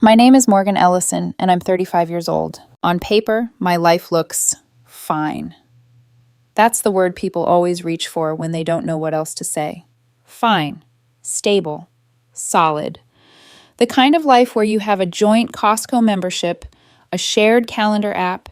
My name is Morgan Ellison, and I'm 35 years old. On paper, my life looks fine. That's the word people always reach for when they don't know what else to say. Fine, stable, solid. The kind of life where you have a joint Costco membership, a shared calendar app,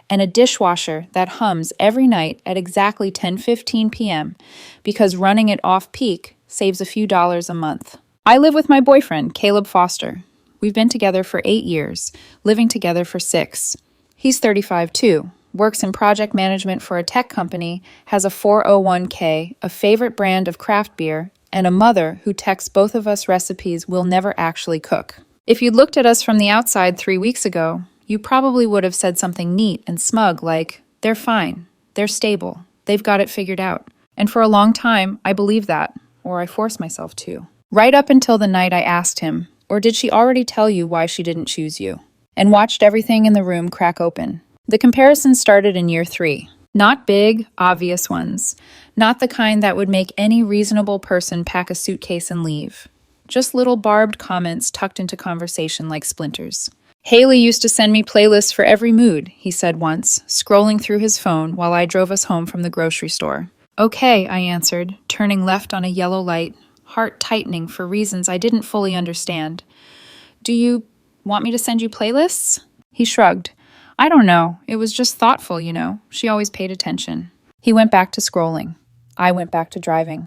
and a dishwasher that hums every night at exactly 10:15 p.m. because running it off-peak saves a few dollars a month. I live with my boyfriend, Caleb Foster. We've been together for 8 years, living together for 6. He's 35 too, works in project management for a tech company, has a 401k, a favorite brand of craft beer, and a mother who texts both of us recipes we'll never actually cook. If you'd looked at us from the outside 3 weeks ago, you probably would have said something neat and smug like, they're fine, they're stable, they've got it figured out. And for a long time, I believed that, or I forced myself to. Right up until the night I asked him, or did she already tell you why she didn't choose you? And watched everything in the room crack open. The comparison started in year 3. Not big, obvious ones. Not the kind that would make any reasonable person pack a suitcase and leave. Just little barbed comments tucked into conversation like splinters. Haley used to send me playlists for every mood, he said once, scrolling through his phone while I drove us home from the grocery store. Okay, I answered, turning left on a yellow light, heart tightening for reasons I didn't fully understand. Do you want me to send you playlists? He shrugged. I don't know. It was just thoughtful, you know. She always paid attention. He went back to scrolling. I went back to driving.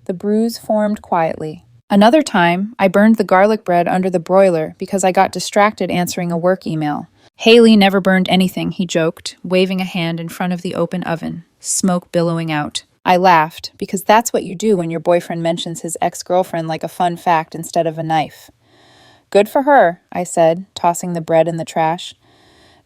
The bruise formed quietly. Another time, I burned the garlic bread under the broiler because I got distracted answering a work email. Haley never burned anything, he joked, waving a hand in front of the open oven, smoke billowing out. I laughed, because that's what you do when your boyfriend mentions his ex-girlfriend like a fun fact instead of a knife. Good for her, I said, tossing the bread in the trash.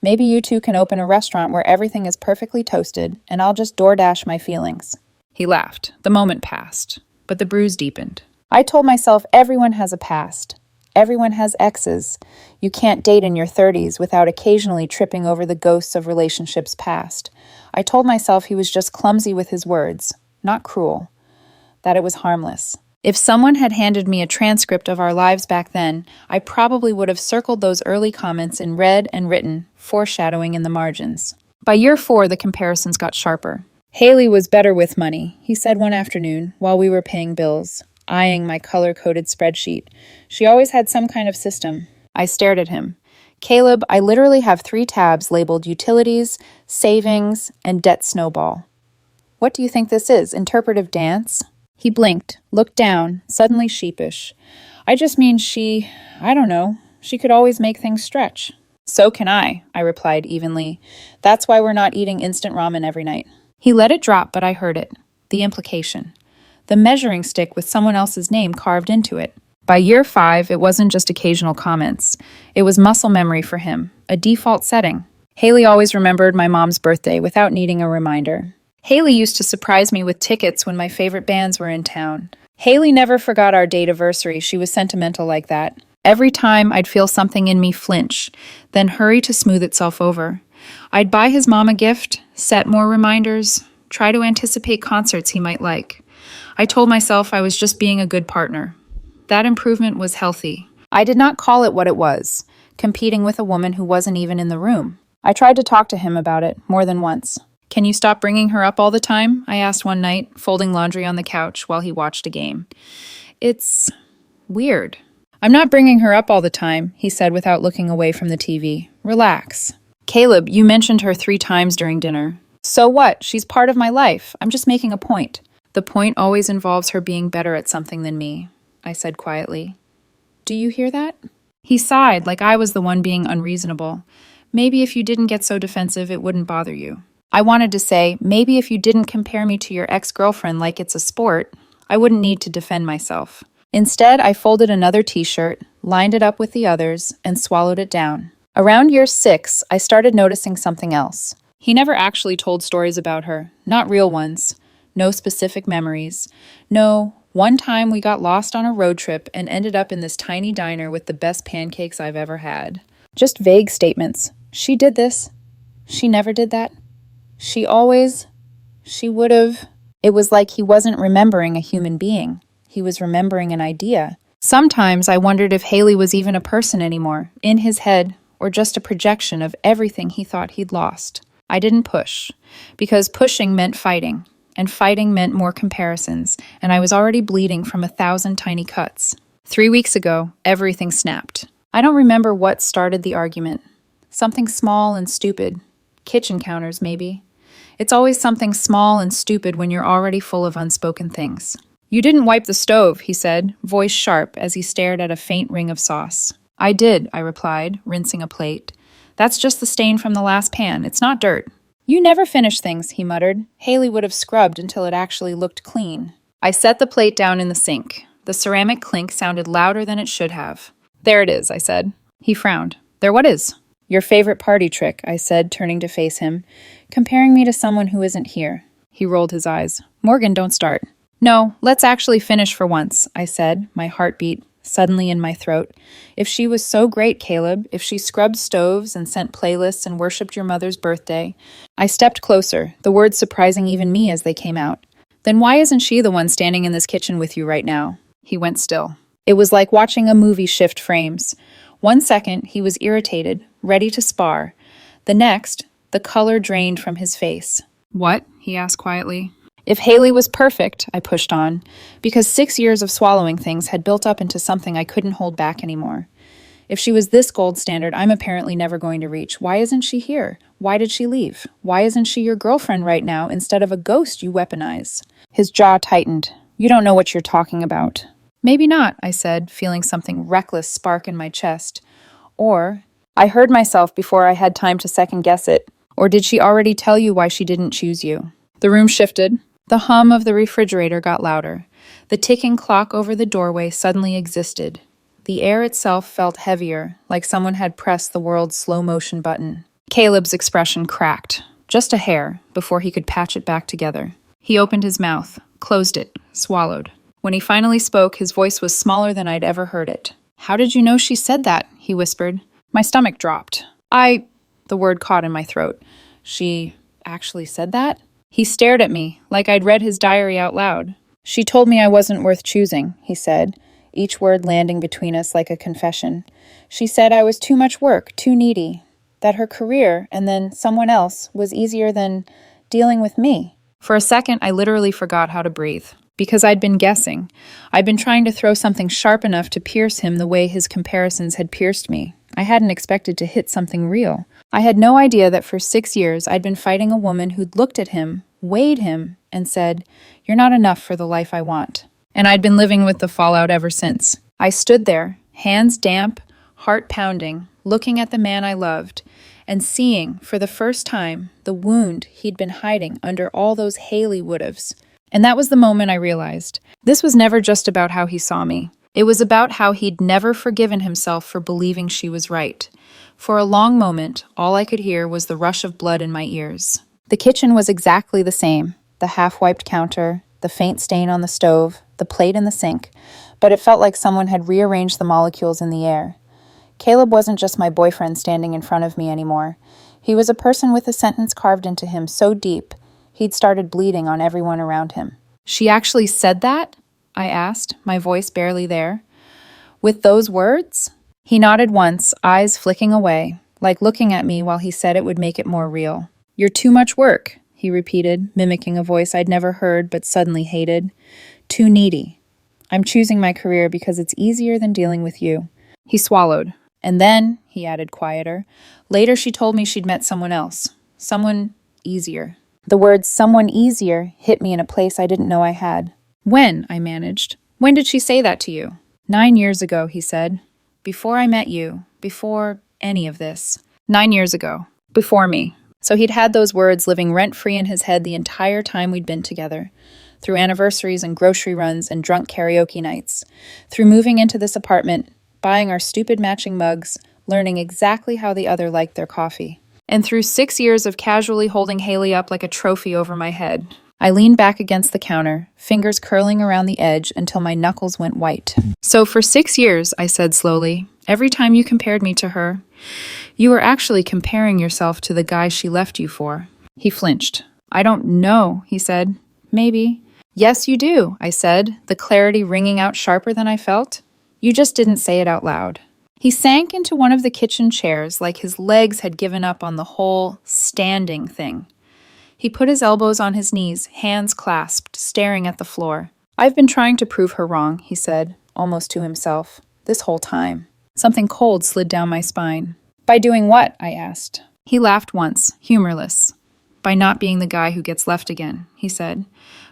Maybe you two can open a restaurant where everything is perfectly toasted, and I'll just DoorDash my feelings. He laughed. The moment passed, but the bruise deepened. I told myself everyone has a past. Everyone has exes. You can't date in your 30s without occasionally tripping over the ghosts of relationships past. I told myself he was just clumsy with his words, not cruel. That it was harmless. If someone had handed me a transcript of our lives back then, I probably would have circled those early comments in red and written, foreshadowing in the margins. By year 4, the comparisons got sharper. Haley was better with money, he said one afternoon, while we were paying bills, eyeing my color-coded spreadsheet. She always had some kind of system. I stared at him. Caleb, I literally have 3 tabs labeled utilities, savings, and debt snowball. What do you think this is, interpretive dance? He blinked, looked down, suddenly sheepish. I just mean she could always make things stretch. So can I replied evenly. That's why we're not eating instant ramen every night. He let it drop, but I heard it. The implication. The measuring stick with someone else's name carved into it. By year 5, it wasn't just occasional comments. It was muscle memory for him, a default setting. Haley always remembered my mom's birthday without needing a reminder. Haley used to surprise me with tickets when my favorite bands were in town. Haley never forgot our date-iversary. She was sentimental like that. Every time I'd feel something in me flinch, then hurry to smooth itself over. I'd buy his mom a gift, set more reminders, try to anticipate concerts he might like. I told myself I was just being a good partner. That improvement was healthy. I did not call it what it was, competing with a woman who wasn't even in the room. I tried to talk to him about it more than once. Can you stop bringing her up all the time? I asked one night, folding laundry on the couch while he watched a game. It's weird. I'm not bringing her up all the time, he said without looking away from the TV. Relax. Caleb, you mentioned her 3 times during dinner. So what? She's part of my life. I'm just making a point. The point always involves her being better at something than me, I said quietly. Do you hear that? He sighed like I was the one being unreasonable. Maybe if you didn't get so defensive, it wouldn't bother you. I wanted to say, maybe if you didn't compare me to your ex-girlfriend like it's a sport, I wouldn't need to defend myself. Instead, I folded another t-shirt, lined it up with the others, and swallowed it down. Around year 6, I started noticing something else. He never actually told stories about her, not real ones. No specific memories. No, one time we got lost on a road trip and ended up in this tiny diner with the best pancakes I've ever had. Just vague statements. She did this. She never did that. She would've. It was like he wasn't remembering a human being. He was remembering an idea. Sometimes I wondered if Haley was even a person anymore, in his head, or just a projection of everything he thought he'd lost. I didn't push, because pushing meant fighting, and fighting meant more comparisons, and I was already bleeding from 1,000 tiny cuts. 3 weeks ago, everything snapped. I don't remember what started the argument. Something small and stupid. Kitchen counters, maybe. It's always something small and stupid when you're already full of unspoken things. "You didn't wipe the stove," he said, voice sharp as he stared at a faint ring of sauce. "I did," I replied, rinsing a plate. "That's just the stain from the last pan. It's not dirt." "You never finish things," he muttered. Haley would have scrubbed until it actually looked clean. I set the plate down in the sink. The ceramic clink sounded louder than it should have. "There it is," I said. He frowned. "There what is?" "Your favorite party trick," I said, turning to face him. "Comparing me to someone who isn't here." He rolled his eyes. "Morgan, don't start." "No, let's actually finish for once," I said, my heartbeat suddenly in my throat. "If she was so great, Caleb, if she scrubbed stoves and sent playlists and worshipped your mother's birthday." I stepped closer, the words surprising even me as they came out. "Then why isn't she the one standing in this kitchen with you right now?" He went still. It was like watching a movie shift frames. 1 second, he was irritated, ready to spar. The next, the color drained from his face. "What?" he asked quietly. "If Haley was perfect," I pushed on, because 6 years of swallowing things had built up into something I couldn't hold back anymore. "If she was this gold standard I'm apparently never going to reach, why isn't she here? Why did she leave? Why isn't she your girlfriend right now instead of a ghost you weaponize?" His jaw tightened. "You don't know what you're talking about." "Maybe not," I said, feeling something reckless spark in my chest. Or, I heard myself before I had time to second-guess it. Or did she already tell you why she didn't choose you? The room shifted. The hum of the refrigerator got louder. The ticking clock over the doorway suddenly existed. The air itself felt heavier, like someone had pressed the world's slow-motion button. Caleb's expression cracked, just a hair, before he could patch it back together. He opened his mouth, closed it, swallowed. When he finally spoke, his voice was smaller than I'd ever heard it. "How did you know she said that?" he whispered. My stomach dropped. The word caught in my throat. "She actually said that?" He stared at me, like I'd read his diary out loud. "She told me I wasn't worth choosing," he said, each word landing between us like a confession. "She said I was too much work, too needy, that her career, and then someone else, was easier than dealing with me." For a second, I literally forgot how to breathe. Because I'd been guessing. I'd been trying to throw something sharp enough to pierce him the way his comparisons had pierced me. I hadn't expected to hit something real. I had no idea that for 6 years I'd been fighting a woman who'd looked at him, weighed him, and said, "You're not enough for the life I want." And I'd been living with the fallout ever since. I stood there, hands damp, heart pounding, looking at the man I loved, and seeing, for the first time, the wound he'd been hiding under all those Haley would'ves. And that was the moment I realized. This was never just about how he saw me. It was about how he'd never forgiven himself for believing she was right. For a long moment, all I could hear was the rush of blood in my ears. The kitchen was exactly the same. The half-wiped counter, the faint stain on the stove, the plate in the sink. But it felt like someone had rearranged the molecules in the air. Caleb wasn't just my boyfriend standing in front of me anymore. He was a person with a sentence carved into him so deep, he'd started bleeding on everyone around him. "She actually said that?" I asked, my voice barely there. "With those words?" He nodded once, eyes flicking away, like looking at me while he said it would make it more real. "You're too much work," he repeated, mimicking a voice I'd never heard but suddenly hated. "Too needy. I'm choosing my career because it's easier than dealing with you." He swallowed. "And then," he added quieter, "later she told me she'd met someone else. Someone easier." The words "someone easier" hit me in a place I didn't know I had. "When?" I managed. "When did she say that to you?" 9 years ago, he said. "Before I met you. Before any of this." 9 years ago. Before me. So he'd had those words living rent-free in his head the entire time we'd been together. Through anniversaries and grocery runs and drunk karaoke nights. Through moving into this apartment, buying our stupid matching mugs, learning exactly how the other liked their coffee. And through 6 years of casually holding Haley up like a trophy over my head. I leaned back against the counter, fingers curling around the edge until my knuckles went white. "So for 6 years," I said slowly, "every time you compared me to her, you were actually comparing yourself to the guy she left you for." He flinched. "I don't know," he said. "Maybe." "Yes, you do," I said, the clarity ringing out sharper than I felt. You just didn't say it out loud. He sank into one of the kitchen chairs like his legs had given up on the whole standing thing. He put his elbows on his knees, hands clasped, staring at the floor. I've been trying to prove her wrong, he said, almost to himself, this whole time. Something cold slid down my spine. By doing what? I asked. He laughed once, humorless. By not being the guy who gets left again, he said.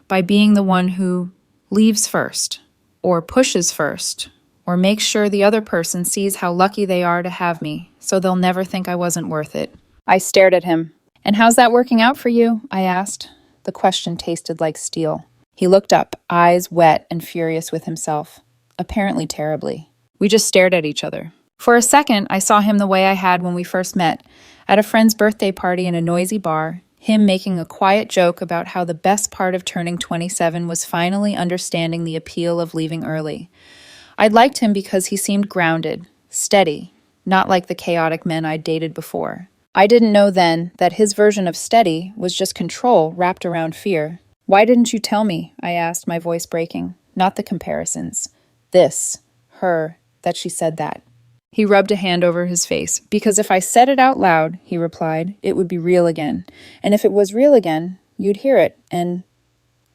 By being the one who leaves first, or pushes first, or makes sure the other person sees how lucky they are to have me, so they'll never think I wasn't worth it. I stared at him. And how's that working out for you? I asked. The question tasted like steel. He looked up, eyes wet and furious with himself. Apparently terribly. We just stared at each other. For a second, I saw him the way I had when we first met, at a friend's birthday party in a noisy bar, him making a quiet joke about how the best part of turning 27 was finally understanding the appeal of leaving early. I'd liked him because he seemed grounded, steady, not like the chaotic men I'd dated before. I didn't know then that his version of steady was just control wrapped around fear. Why didn't you tell me? I asked, my voice breaking. Not the comparisons. This, her, that she said that. He rubbed a hand over his face. Because if I said it out loud, he replied, it would be real again. And if it was real again, you'd hear it and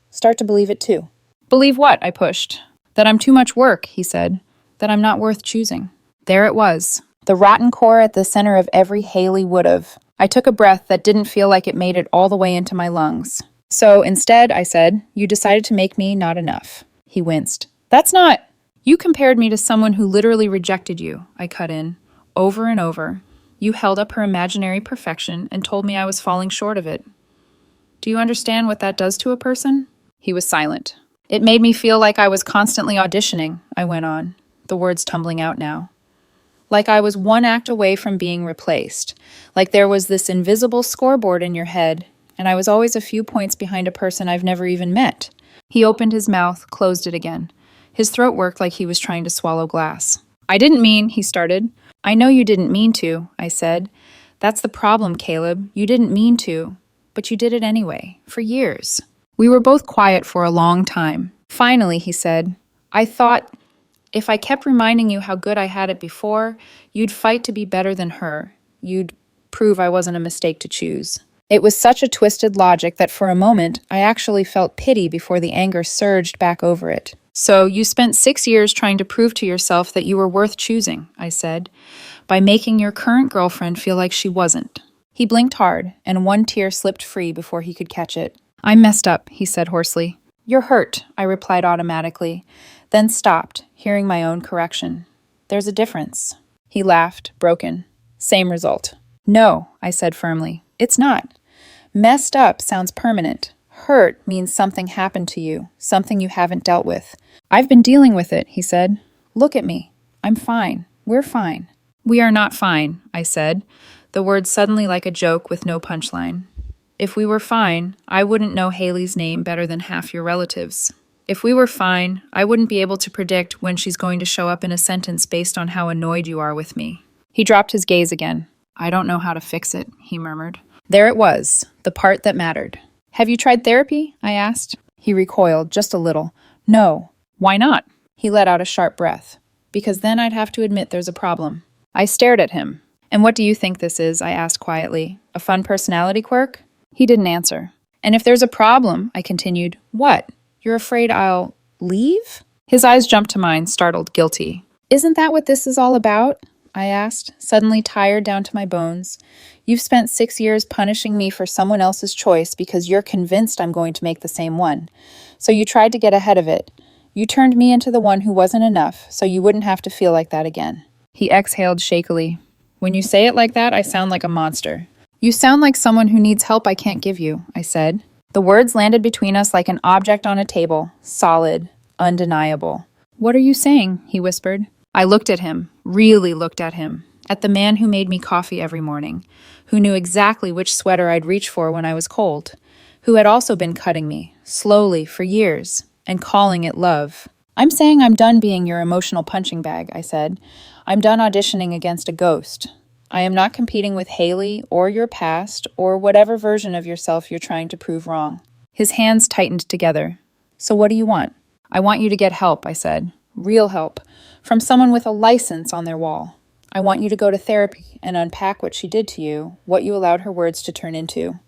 start to believe it too. Believe what? I pushed. That I'm too much work, he said. That I'm not worth choosing. There it was. The rotten core at the center of every Haley would've. I took a breath that didn't feel like it made it all the way into my lungs. So instead, I said, you decided to make me not enough. He winced. That's not... You compared me to someone who literally rejected you, I cut in. Over and over. You held up her imaginary perfection and told me I was falling short of it. Do you understand what that does to a person? He was silent. It made me feel like I was constantly auditioning, I went on, the words tumbling out now. Like I was one act away from being replaced. Like there was this invisible scoreboard in your head, and I was always a few points behind a person I've never even met. He opened his mouth, closed it again. His throat worked like he was trying to swallow glass. I didn't mean, he started. I know you didn't mean to, I said. That's the problem, Caleb. You didn't mean to, but you did it anyway, for years. We were both quiet for a long time. Finally, he said, I thought if I kept reminding you how good I had it before, you'd fight to be better than her. You'd prove I wasn't a mistake to choose. It was such a twisted logic that for a moment, I actually felt pity before the anger surged back over it. So you spent 6 years trying to prove to yourself that you were worth choosing, I said, by making your current girlfriend feel like she wasn't. He blinked hard, and one tear slipped free before he could catch it. I messed up, he said hoarsely. You're hurt, I replied automatically, then stopped, hearing my own correction. There's a difference. He laughed, broken. Same result. No, I said firmly. It's not. Messed up sounds permanent. Hurt means something happened to you, something you haven't dealt with. I've been dealing with it, he said. Look at me. I'm fine. We're fine. We are not fine, I said, the words suddenly like a joke with no punchline. If we were fine, I wouldn't know Haley's name better than half your relatives. If we were fine, I wouldn't be able to predict when she's going to show up in a sentence based on how annoyed you are with me. He dropped his gaze again. I don't know how to fix it, he murmured. There it was, the part that mattered. Have you tried therapy? I asked. He recoiled, just a little. No. Why not? He let out a sharp breath. Because then I'd have to admit there's a problem. I stared at him. And what do you think this is? I asked quietly. A fun personality quirk? He didn't answer. And if there's a problem, I continued, what? You're afraid I'll leave? His eyes jumped to mine, startled, guilty. Isn't that what this is all about? I asked, suddenly tired down to my bones. You've spent 6 years punishing me for someone else's choice because you're convinced I'm going to make the same one. So you tried to get ahead of it. You turned me into the one who wasn't enough, so you wouldn't have to feel like that again. He exhaled shakily. When you say it like that, I sound like a monster. You sound like someone who needs help I can't give you, I said. The words landed between us like an object on a table, solid, undeniable. What are you saying? He whispered. I looked at him, really looked at him, at the man who made me coffee every morning, who knew exactly which sweater I'd reach for when I was cold, who had also been cutting me, slowly, for years, and calling it love. I'm saying I'm done being your emotional punching bag, I said. I'm done auditioning against a ghost. I am not competing with Haley or your past or whatever version of yourself you're trying to prove wrong. His hands tightened together. So what do you want? I want you to get help, I said. Real help. From someone with a license on their wall. I want you to go to therapy and unpack what she did to you, what you allowed her words to turn into.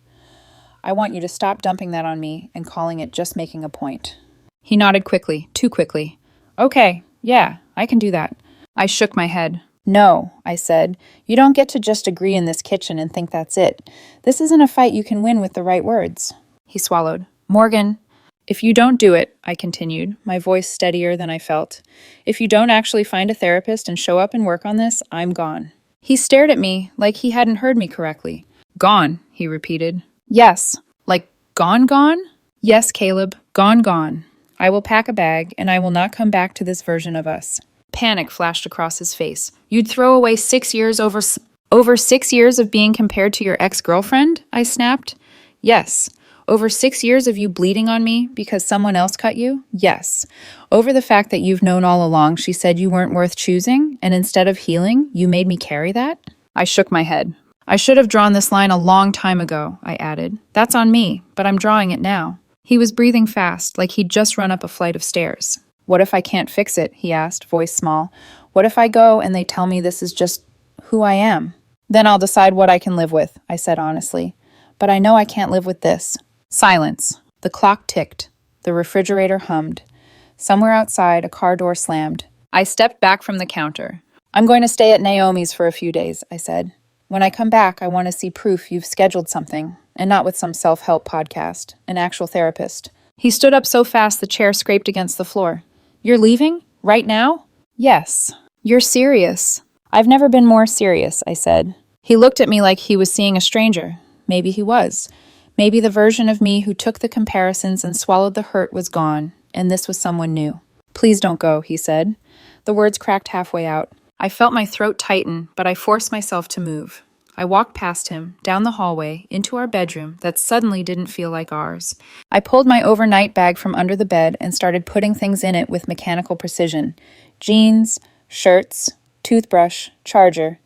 I want you to stop dumping that on me and calling it just making a point. He nodded quickly, too quickly. Okay, yeah, I can do that. I shook my head. No, I said. You don't get to just agree in this kitchen and think that's it. This isn't a fight you can win with the right words. He swallowed. Morgan, if you don't do it, I continued, my voice steadier than I felt. If you don't actually find a therapist and show up and work on this, I'm gone. He stared at me like he hadn't heard me correctly. Gone, he repeated. Yes. Like gone? Yes, Caleb, gone. I will pack a bag, and I will not come back to this version of us. Panic flashed across his face. You'd throw away 6 years over 6 years of being compared to your ex-girlfriend? I snapped. Yes. Over 6 years of you bleeding on me because someone else cut you? Yes. Over the fact that you've known all along she said you weren't worth choosing, and instead of healing, you made me carry that? I shook my head. I should have drawn this line a long time ago, I added. That's on me, but I'm drawing it now. He was breathing fast, like he'd just run up a flight of stairs. What if I can't fix it? He asked, voice small. What if I go and they tell me this is just who I am? Then I'll decide what I can live with, I said honestly. But I know I can't live with this. Silence. The clock ticked. The refrigerator hummed. Somewhere outside, a car door slammed. I stepped back from the counter. I'm going to stay at Naomi's for a few days, I said. When I come back, I want to see proof you've scheduled something, and not with some self-help podcast, an actual therapist. He stood up so fast the chair scraped against the floor. You're leaving? Right now? Yes. You're serious. I've never been more serious, I said. He looked at me like he was seeing a stranger. Maybe he was. Maybe the version of me who took the comparisons and swallowed the hurt was gone, and this was someone new. Please don't go, he said. The words cracked halfway out. I felt my throat tighten, but I forced myself to move. I walked past him, down the hallway, into our bedroom that suddenly didn't feel like ours. I pulled my overnight bag from under the bed and started putting things in it with mechanical precision. Jeans, shirts, toothbrush, charger.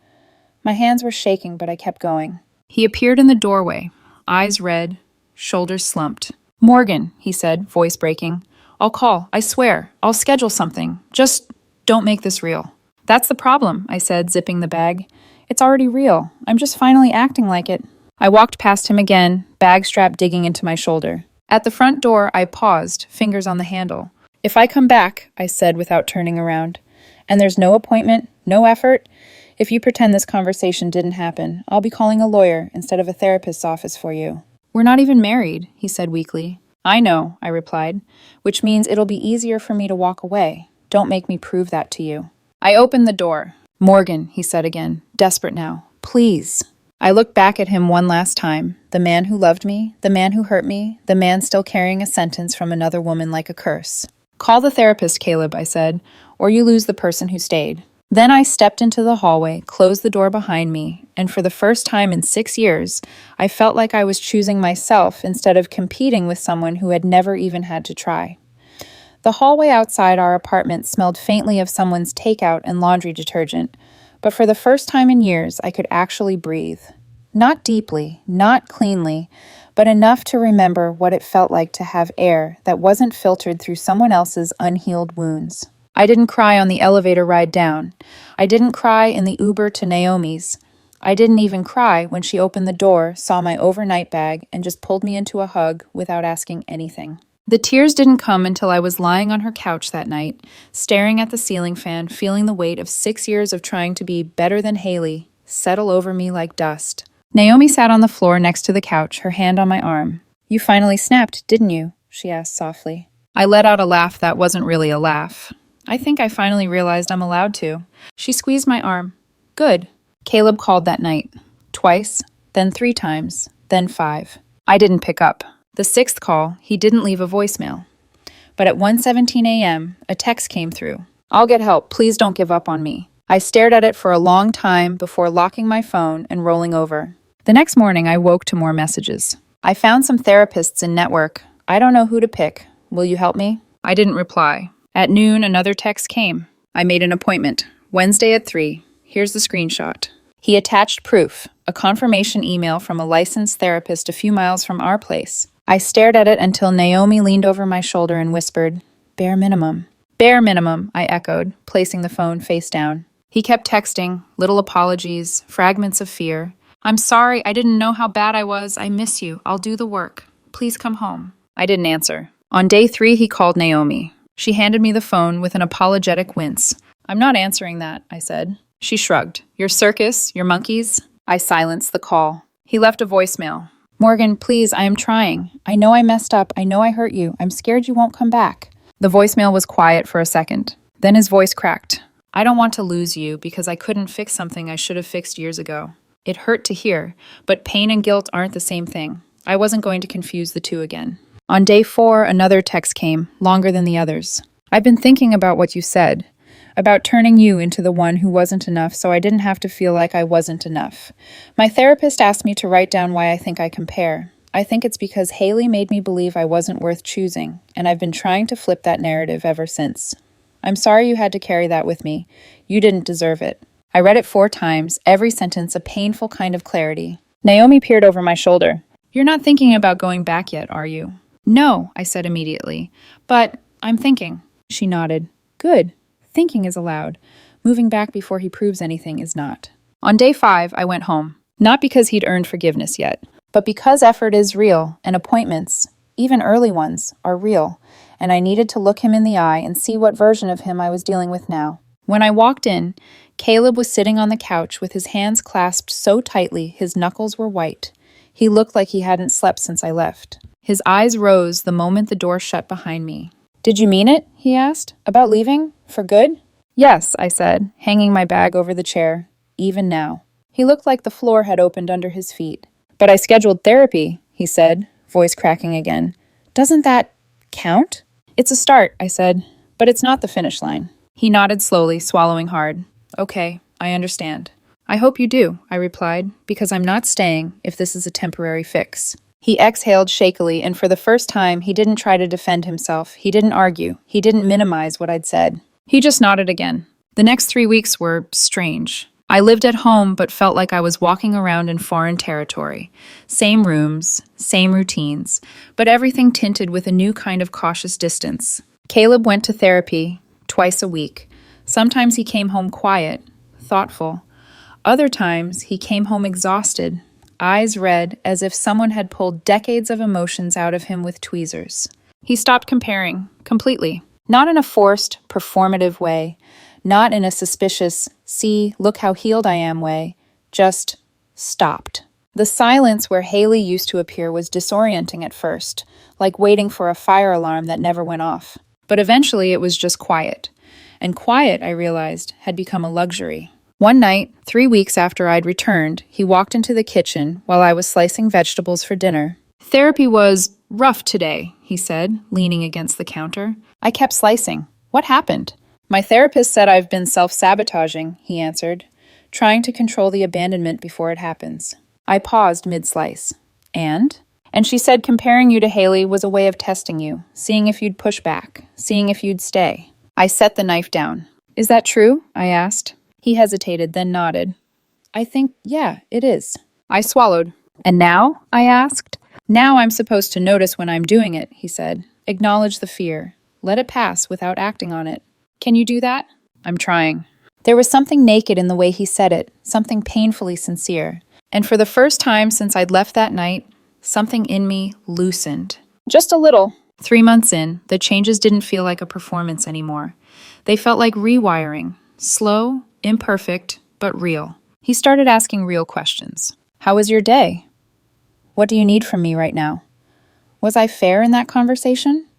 My hands were shaking, but I kept going. He appeared in the doorway, eyes red, shoulders slumped. Morgan, he said, voice breaking. I'll call, I swear. I'll schedule something. Just don't make this real. That's the problem, I said, zipping the bag. It's already real. I'm just finally acting like it. I walked past him again, bag strap digging into my shoulder. At the front door, I paused, fingers on the handle. If I come back, I said without turning around, and there's no appointment, no effort, if you pretend this conversation didn't happen, I'll be calling a lawyer instead of a therapist's office for you. We're not even married, he said weakly. I know, I replied, which means it'll be easier for me to walk away. Don't make me prove that to you. I opened the door. Morgan, he said again, desperate now. Please. I looked back at him one last time, the man who loved me, the man who hurt me, the man still carrying a sentence from another woman like a curse. Call the therapist, Caleb, I said, or you lose the person who stayed. Then I stepped into the hallway, closed the door behind me, and for the first time in 6 years, I felt like I was choosing myself instead of competing with someone who had never even had to try. The hallway outside our apartment smelled faintly of someone's takeout and laundry detergent, but for the first time in years, I could actually breathe. Not deeply, not cleanly, but enough to remember what it felt like to have air that wasn't filtered through someone else's unhealed wounds. I didn't cry on the elevator ride down. I didn't cry in the Uber to Naomi's. I didn't even cry when she opened the door, saw my overnight bag, and just pulled me into a hug without asking anything. The tears didn't come until I was lying on her couch that night, staring at the ceiling fan, feeling the weight of 6 years of trying to be better than Haley settle over me like dust. Naomi sat on the floor next to the couch, her hand on my arm. You finally snapped, didn't you? She asked softly. I let out a laugh that wasn't really a laugh. I think I finally realized I'm allowed to. She squeezed my arm. Good. Caleb called that night. Twice, then 3 times, then 5. I didn't pick up. The 6th call, he didn't leave a voicemail. But at 1:17 a.m., a text came through. I'll get help. Please don't give up on me. I stared at it for a long time before locking my phone and rolling over. The next morning, I woke to more messages. I found some therapists in network. I don't know who to pick. Will you help me? I didn't reply. At noon, another text came. I made an appointment. Wednesday at 3. Here's the screenshot. He attached proof, a confirmation email from a licensed therapist a few miles from our place. I stared at it until Naomi leaned over my shoulder and whispered, bare minimum. Bare minimum, I echoed, placing the phone face down. He kept texting, little apologies, fragments of fear. I'm sorry, I didn't know how bad I was. I miss you. I'll do the work. Please come home. I didn't answer. On day 3, he called Naomi. She handed me the phone with an apologetic wince. I'm not answering that, I said. She shrugged. Your circus? Your monkeys? I silenced the call. He left a voicemail. Morgan, please, I am trying. I know I messed up. I know I hurt you. I'm scared you won't come back. The voicemail was quiet for a second. Then his voice cracked. I don't want to lose you because I couldn't fix something I should have fixed years ago. It hurt to hear, but pain and guilt aren't the same thing. I wasn't going to confuse the two again. On day 4, another text came, longer than the others. I've been thinking about what you said, about turning you into the one who wasn't enough so I didn't have to feel like I wasn't enough. My therapist asked me to write down why I think I compare. I think it's because Haley made me believe I wasn't worth choosing, and I've been trying to flip that narrative ever since. I'm sorry you had to carry that with me. You didn't deserve it. I read it 4 times, every sentence a painful kind of clarity. Naomi peered over my shoulder. You're not thinking about going back yet, are you? No, I said immediately. But I'm thinking. She nodded. Good. Thinking is allowed. Moving back before he proves anything is not. On day 5, I went home. Not because he'd earned forgiveness yet, but because effort is real and appointments, even early ones, are real, and I needed to look him in the eye and see what version of him I was dealing with now. When I walked in, Caleb was sitting on the couch with his hands clasped so tightly his knuckles were white. He looked like he hadn't slept since I left. His eyes rose the moment the door shut behind me. Did you mean it? He asked. About leaving? For good? Yes, I said, hanging my bag over the chair. Even now. He looked like the floor had opened under his feet. But I scheduled therapy, he said, voice cracking again. Doesn't that count? It's a start, I said, but it's not the finish line. He nodded slowly, swallowing hard. Okay, I understand. I hope you do, I replied, because I'm not staying if this is a temporary fix. He exhaled shakily, and for the first time, he didn't try to defend himself. He didn't argue. He didn't minimize what I'd said. He just nodded again. The next 3 weeks were strange. I lived at home, but felt like I was walking around in foreign territory. Same rooms, same routines, but everything tinted with a new kind of cautious distance. Caleb went to therapy twice a week. Sometimes he came home quiet, thoughtful. Other times, he came home exhausted, eyes red as if someone had pulled decades of emotions out of him with tweezers. He stopped comparing, completely. Not in a forced, performative way, not in a suspicious, see, look how healed I am way, just stopped. The silence where Haley used to appear was disorienting at first, like waiting for a fire alarm that never went off. But eventually it was just quiet. And quiet, I realized, had become a luxury. One night, 3 weeks after I'd returned, he walked into the kitchen while I was slicing vegetables for dinner. Therapy was rough today, he said, leaning against the counter. I kept slicing. What happened? My therapist said I've been self-sabotaging, he answered, trying to control the abandonment before it happens. I paused mid-slice. And she said comparing you to Haley was a way of testing you, seeing if you'd push back, seeing if you'd stay. I set the knife down. Is that true? I asked. He hesitated, then nodded. I think, yeah, it is. I swallowed. And now? I asked. Now I'm supposed to notice when I'm doing it, he said. Acknowledge the fear. Let it pass without acting on it. Can you do that? I'm trying. There was something naked in the way he said it, something painfully sincere. And for the first time since I'd left that night, something in me loosened. Just a little. 3 months in, the changes didn't feel like a performance anymore. They felt like rewiring. Slow, imperfect, but real. He started asking real questions. How was your day? What do you need from me right now? Was I fair in that conversation?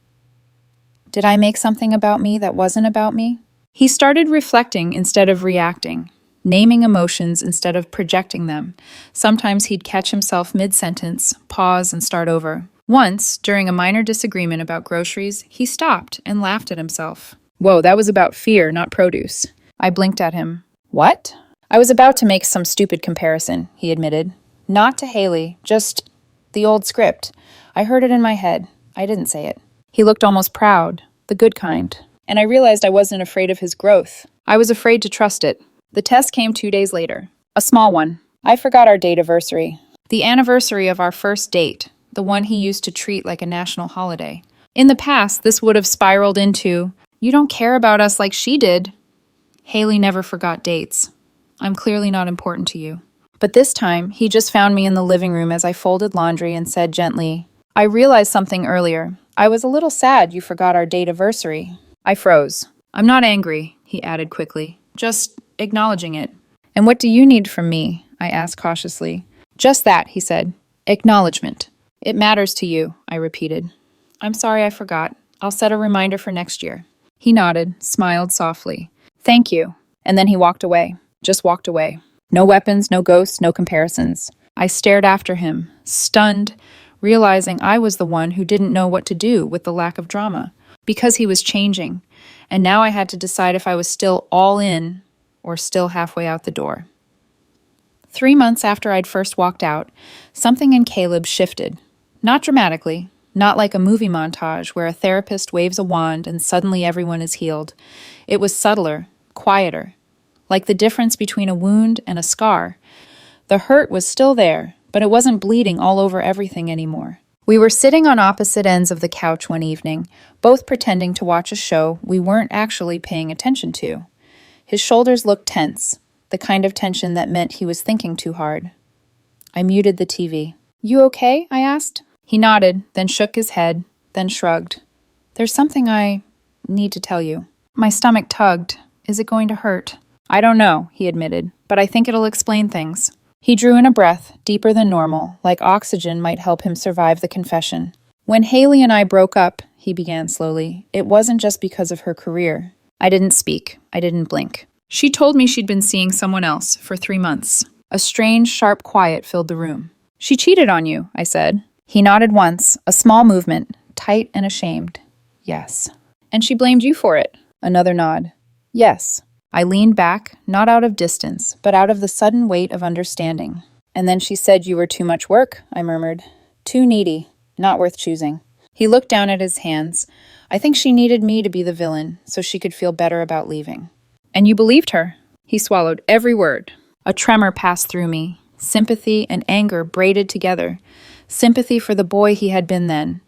Did I make something about me that wasn't about me? He started reflecting instead of reacting, naming emotions instead of projecting them. Sometimes he'd catch himself mid-sentence, pause, and start over. Once, during a minor disagreement about groceries, he stopped and laughed at himself. Whoa, that was about fear, not produce. I blinked at him. What? I was about to make some stupid comparison, he admitted. Not to Haley, just the old script. I heard it in my head. I didn't say it. He looked almost proud, the good kind. And I realized I wasn't afraid of his growth. I was afraid to trust it. The test came 2 days later. A small one. I forgot our date-iversary. The anniversary of our first date, the one he used to treat like a national holiday. In the past, this would have spiraled into, You don't care about us like she did. Haley never forgot dates. I'm clearly not important to you. But this time, he just found me in the living room as I folded laundry and said gently, I realized something earlier. I was a little sad you forgot our date anniversary. I froze. I'm not angry, he added quickly. Just acknowledging it. And what do you need from me? I asked cautiously. Just that, he said. Acknowledgement. It matters to you, I repeated. I'm sorry I forgot. I'll set a reminder for next year. He nodded, smiled softly. Thank you. And then he walked away. Just walked away. No weapons, no ghosts, no comparisons. I stared after him, stunned, realizing I was the one who didn't know what to do with the lack of drama, because he was changing, and now I had to decide if I was still all in or still halfway out the door. 3 months after I'd first walked out, something in Caleb shifted. Not dramatically, not like a movie montage where a therapist waves a wand and suddenly everyone is healed. It was subtler, quieter, like the difference between a wound and a scar. The hurt was still there, but it wasn't bleeding all over everything anymore. We were sitting on opposite ends of the couch one evening, both pretending to watch a show we weren't actually paying attention to. His shoulders looked tense, the kind of tension that meant he was thinking too hard. I muted the TV. You okay? I asked. He nodded, then shook his head, then shrugged. There's something I need to tell you. My stomach tugged. Is it going to hurt? I don't know, he admitted, but I think it'll explain things. He drew in a breath, deeper than normal, like oxygen might help him survive the confession. When Haley and I broke up, he began slowly, it wasn't just because of her career. I didn't speak. I didn't blink. She told me she'd been seeing someone else for 3 months. A strange, sharp quiet filled the room. She cheated on you, I said. He nodded once, a small movement, tight and ashamed. Yes. And she blamed you for it. Another nod. Yes. I leaned back, not out of distance, but out of the sudden weight of understanding. And then she said you were too much work, I murmured. Too needy. Not worth choosing. He looked down at his hands. I think she needed me to be the villain, so she could feel better about leaving. And you believed her. He swallowed every word. A tremor passed through me. Sympathy and anger braided together. Sympathy for the boy he had been then.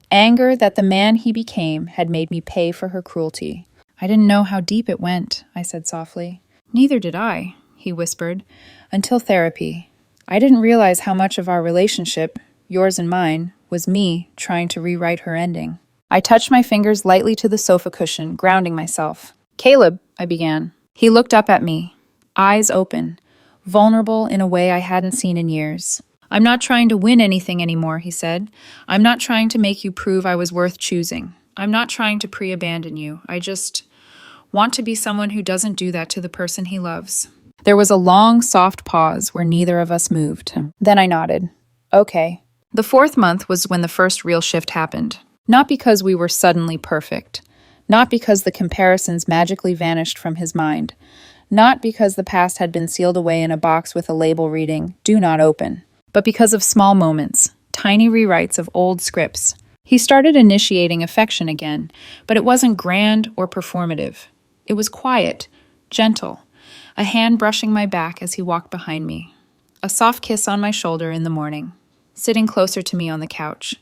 Anger that the man he became had made me pay for her cruelty. I didn't know how deep it went, I said softly. Neither did I, he whispered, until therapy. I didn't realize how much of our relationship, yours and mine, was me trying to rewrite her ending. I touched my fingers lightly to the sofa cushion, grounding myself. Caleb, I began. He looked up at me, eyes open, vulnerable in a way I hadn't seen in years. I'm not trying to win anything anymore, he said. I'm not trying to make you prove I was worth choosing. I'm not trying to pre-abandon you. I just want to be someone who doesn't do that to the person he loves. There was a long, soft pause where neither of us moved. Then I nodded. Okay. The 4th month was when the first real shift happened. Not because we were suddenly perfect. Not because the comparisons magically vanished from his mind. Not because the past had been sealed away in a box with a label reading, "Do not open." But because of small moments, tiny rewrites of old scripts. He started initiating affection again, but it wasn't grand or performative. It was quiet, gentle, a hand brushing my back as he walked behind me, a soft kiss on my shoulder in the morning, sitting closer to me on the couch.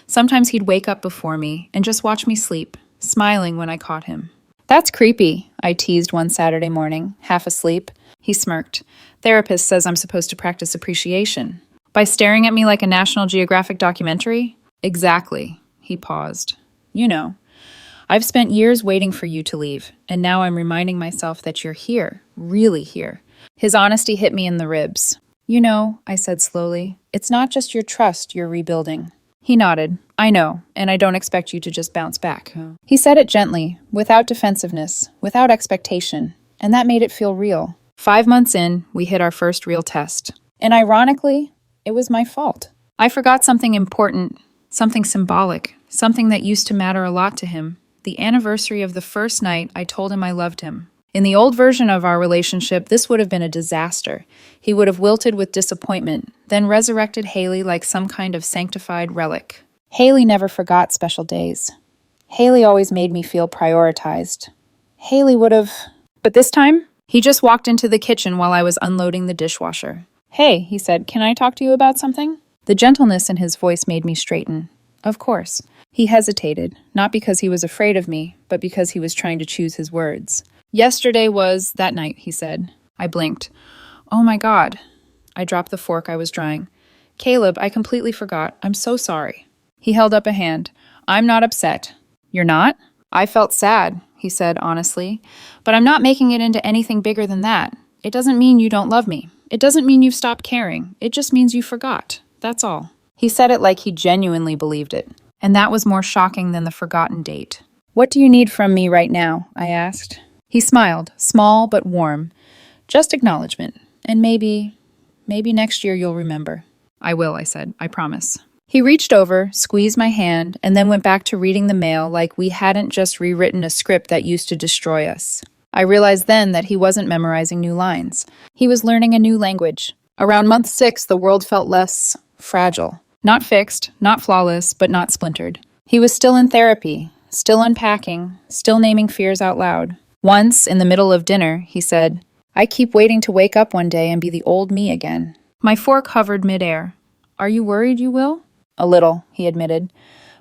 Sometimes he'd wake up before me and just watch me sleep, smiling when I caught him. That's creepy, I teased one Saturday morning, half asleep. He smirked. Therapist says I'm supposed to practice appreciation. By staring at me like a National Geographic documentary? Exactly. He paused. You know, I've spent years waiting for you to leave, and now I'm reminding myself that you're here, really here. His honesty hit me in the ribs. You know, I said slowly, it's not just your trust you're rebuilding. He nodded. I know, and I don't expect you to just bounce back. He said it gently, without defensiveness, without expectation, and that made it feel real. 5 months in, we hit our first real test. And ironically, it was my fault. I forgot something important, something symbolic, something that used to matter a lot to him. The anniversary of the first night I told him I loved him. In the old version of our relationship, this would have been a disaster. He would have wilted with disappointment, then resurrected Haley like some kind of sanctified relic. Haley never forgot special days. Haley always made me feel prioritized. Haley would have... But this time, he just walked into the kitchen while I was unloading the dishwasher. Hey, he said, can I talk to you about something? The gentleness in his voice made me straighten. Of course. He hesitated, not because he was afraid of me, but because he was trying to choose his words. Yesterday was that night, he said. I blinked. Oh my God. I dropped the fork I was drying. Caleb, I completely forgot. I'm so sorry. He held up a hand. I'm not upset. You're not? I felt sad, he said honestly, but I'm not making it into anything bigger than that. It doesn't mean you don't love me. It doesn't mean you've stopped caring. It just means you forgot. That's all. He said it like he genuinely believed it, and that was more shocking than the forgotten date. What do you need from me right now? I asked. He smiled, small but warm. Just acknowledgement, and maybe next year you'll remember. I will, I said. I promise. He reached over, squeezed my hand, and then went back to reading the mail like we hadn't just rewritten a script that used to destroy us. I realized then that he wasn't memorizing new lines. He was learning a new language. Around month 6, the world felt less fragile. Not fixed, not flawless, but not splintered. He was still in therapy, still unpacking, still naming fears out loud. Once, in the middle of dinner, he said, I keep waiting to wake up one day and be the old me again. My fork hovered midair. Are you worried you will? A little, he admitted.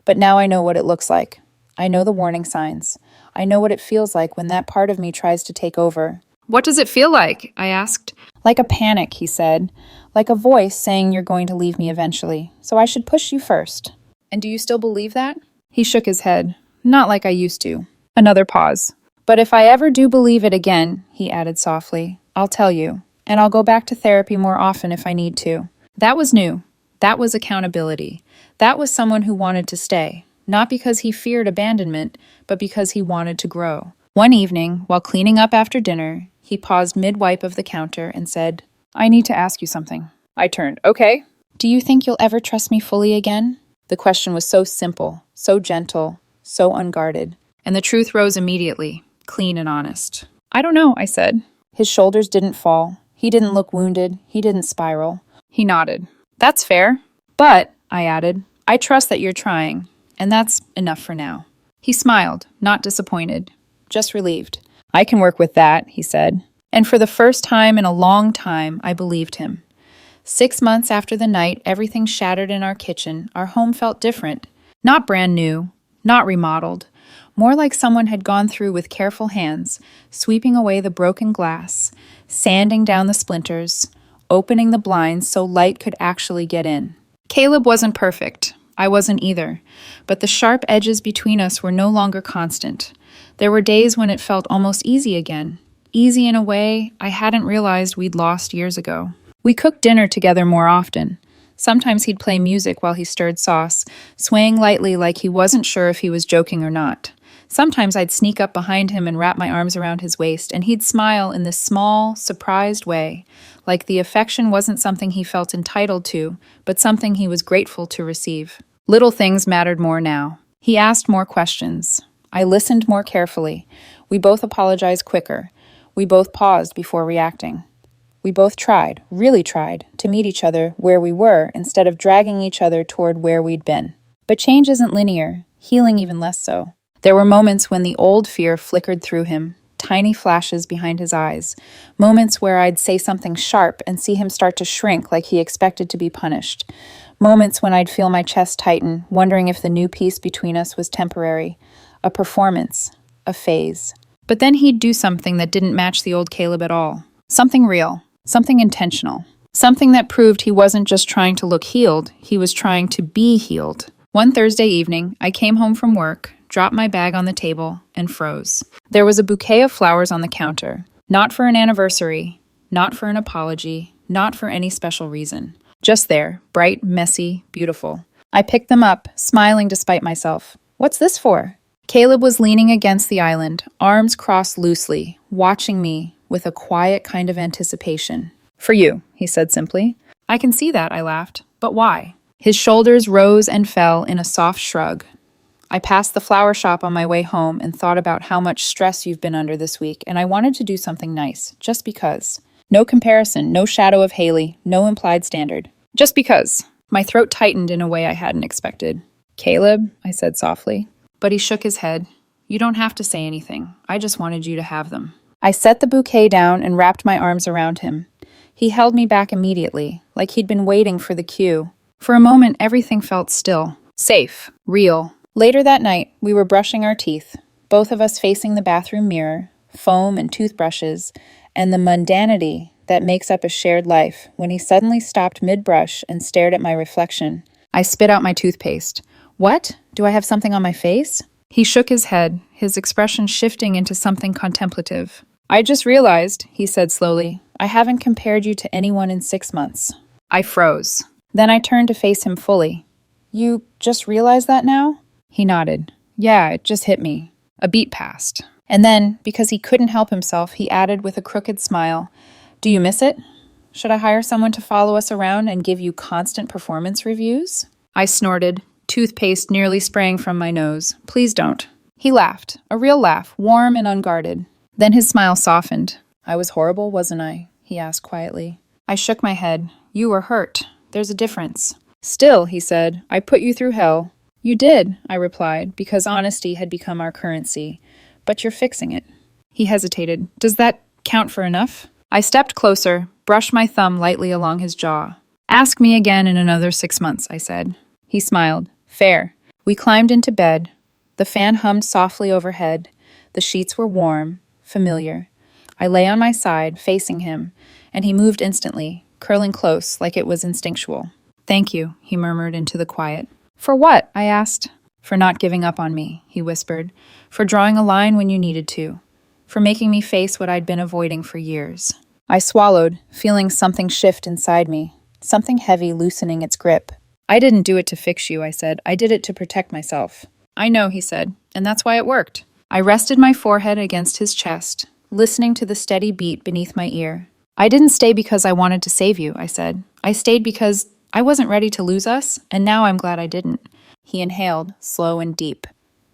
But now I know what it looks like. I know the warning signs. I know what it feels like when that part of me tries to take over. What does it feel like? I asked. Like a panic, he said. Like a voice saying you're going to leave me eventually, so I should push you first. And do you still believe that? He shook his head. Not like I used to. Another pause. But if I ever do believe it again, he added softly, I'll tell you. And I'll go back to therapy more often if I need to. That was new. That was accountability. That was someone who wanted to stay. Not because he feared abandonment, but because he wanted to grow. One evening, while cleaning up after dinner, he paused mid-wipe of the counter and said, I need to ask you something. I turned, okay. Do you think you'll ever trust me fully again? The question was so simple, so gentle, so unguarded. And the truth rose immediately, clean and honest. I don't know, I said. His shoulders didn't fall. He didn't look wounded. He didn't spiral. He nodded. That's fair. But, I added, I trust that you're trying. And that's enough for now. He smiled, not disappointed, just relieved. I can work with that, he said. And for the first time in a long time, I believed him. 6 months after the night everything shattered in our kitchen, our home felt different. Not brand new, not remodeled. More like someone had gone through with careful hands, sweeping away the broken glass, sanding down the splinters, opening the blinds so light could actually get in. Caleb wasn't perfect. I wasn't either. But the sharp edges between us were no longer constant. There were days when it felt almost easy again. Easy in a way I hadn't realized we'd lost years ago. We cooked dinner together more often. Sometimes he'd play music while he stirred sauce, swaying lightly like he wasn't sure if he was joking or not. Sometimes I'd sneak up behind him and wrap my arms around his waist, and he'd smile in this small, surprised way, like the affection wasn't something he felt entitled to, but something he was grateful to receive. Little things mattered more now. He asked more questions. I listened more carefully. We both apologized quicker. We both paused before reacting. We both tried, really tried, to meet each other where we were instead of dragging each other toward where we'd been. But change isn't linear, healing even less so. There were moments when the old fear flickered through him, tiny flashes behind his eyes, moments where I'd say something sharp and see him start to shrink like he expected to be punished, moments when I'd feel my chest tighten, wondering if the new peace between us was temporary, a performance, a phase. But then he'd do something that didn't match the old Caleb at all. Something real, something intentional, something that proved he wasn't just trying to look healed, he was trying to be healed. One Thursday evening, I came home from work, dropped my bag on the table, and froze. There was a bouquet of flowers on the counter. Not for an anniversary, not for an apology, not for any special reason. Just there, bright, messy, beautiful. I picked them up, smiling despite myself. What's this for? Caleb was leaning against the island, arms crossed loosely, watching me with a quiet kind of anticipation. For you, he said simply. I can see that, I laughed. But why? His shoulders rose and fell in a soft shrug. I passed the flower shop on my way home and thought about how much stress you've been under this week, and I wanted to do something nice, just because. No comparison, no shadow of Haley, no implied standard. Just because. My throat tightened in a way I hadn't expected. Caleb, I said softly. But he shook his head. You don't have to say anything. I just wanted you to have them. I set the bouquet down and wrapped my arms around him. He held me back immediately, like he'd been waiting for the cue. For a moment, everything felt still. Safe. Real. Later that night, we were brushing our teeth, both of us facing the bathroom mirror, foam and toothbrushes, and the mundanity that makes up a shared life when he suddenly stopped mid-brush and stared at my reflection. I spit out my toothpaste. What? Do I have something on my face? He shook his head, his expression shifting into something contemplative. I just realized, he said slowly, I haven't compared you to anyone in 6 months. I froze. Then I turned to face him fully. You just realized that now? He nodded. Yeah, it just hit me. A beat passed. And then, because he couldn't help himself, he added with a crooked smile, Do you miss it? Should I hire someone to follow us around and give you constant performance reviews? I snorted, toothpaste nearly spraying from my nose. Please don't. He laughed, a real laugh, warm and unguarded. Then his smile softened. I was horrible, wasn't I? He asked quietly. I shook my head. You were hurt. There's a difference. Still, he said, I put you through hell. You did, I replied, because honesty had become our currency. But you're fixing it. He hesitated. Does that count for enough? I stepped closer, brushed my thumb lightly along his jaw. Ask me again in another 6 months, I said. He smiled. Fair. We climbed into bed. The fan hummed softly overhead. The sheets were warm, familiar. I lay on my side, facing him, and he moved instantly, curling close like it was instinctual. Thank you, he murmured into the quiet. For what? I asked. For not giving up on me, he whispered. For drawing a line when you needed to. For making me face what I'd been avoiding for years. I swallowed, feeling something shift inside me, something heavy loosening its grip. I didn't do it to fix you, I said. I did it to protect myself. I know, he said, and that's why it worked. I rested my forehead against his chest, listening to the steady beat beneath my ear. I didn't stay because I wanted to save you, I said. I stayed because I wasn't ready to lose us, and now I'm glad I didn't. He inhaled, slow and deep.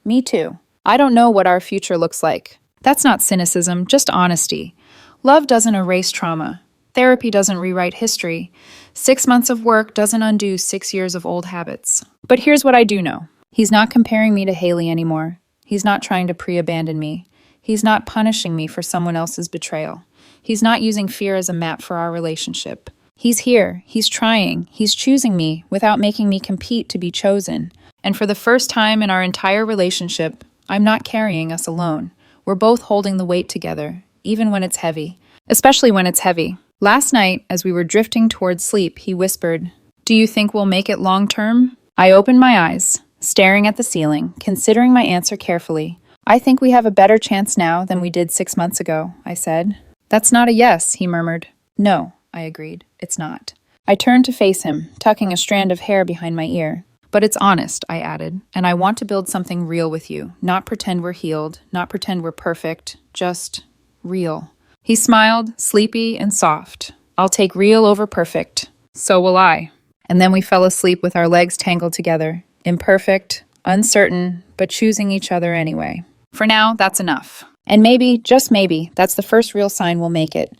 Me too. I don't know what our future looks like. That's not cynicism, just honesty. Love doesn't erase trauma. Therapy doesn't rewrite history. 6 months of work doesn't undo 6 years of old habits. But here's what I do know. He's not comparing me to Haley anymore. He's not trying to pre-abandon me. He's not punishing me for someone else's betrayal. He's not using fear as a map for our relationship. He's here. He's trying. He's choosing me without making me compete to be chosen. And for the first time in our entire relationship, I'm not carrying us alone. We're both holding the weight together, even when it's heavy. Especially when it's heavy. Last night, as we were drifting towards sleep, he whispered, Do you think we'll make it long term? I opened my eyes, staring at the ceiling, considering my answer carefully. I think we have a better chance now than we did 6 months ago, I said. That's not a yes, he murmured. No, I agreed. It's not. I turned to face him, tucking a strand of hair behind my ear. But it's honest, I added, and I want to build something real with you. Not pretend we're healed, not pretend we're perfect, just real. He smiled, sleepy and soft. I'll take real over perfect. So will I. And then we fell asleep with our legs tangled together. Imperfect, uncertain, but choosing each other anyway. For now, that's enough. And maybe, just maybe, that's the first real sign we'll make it.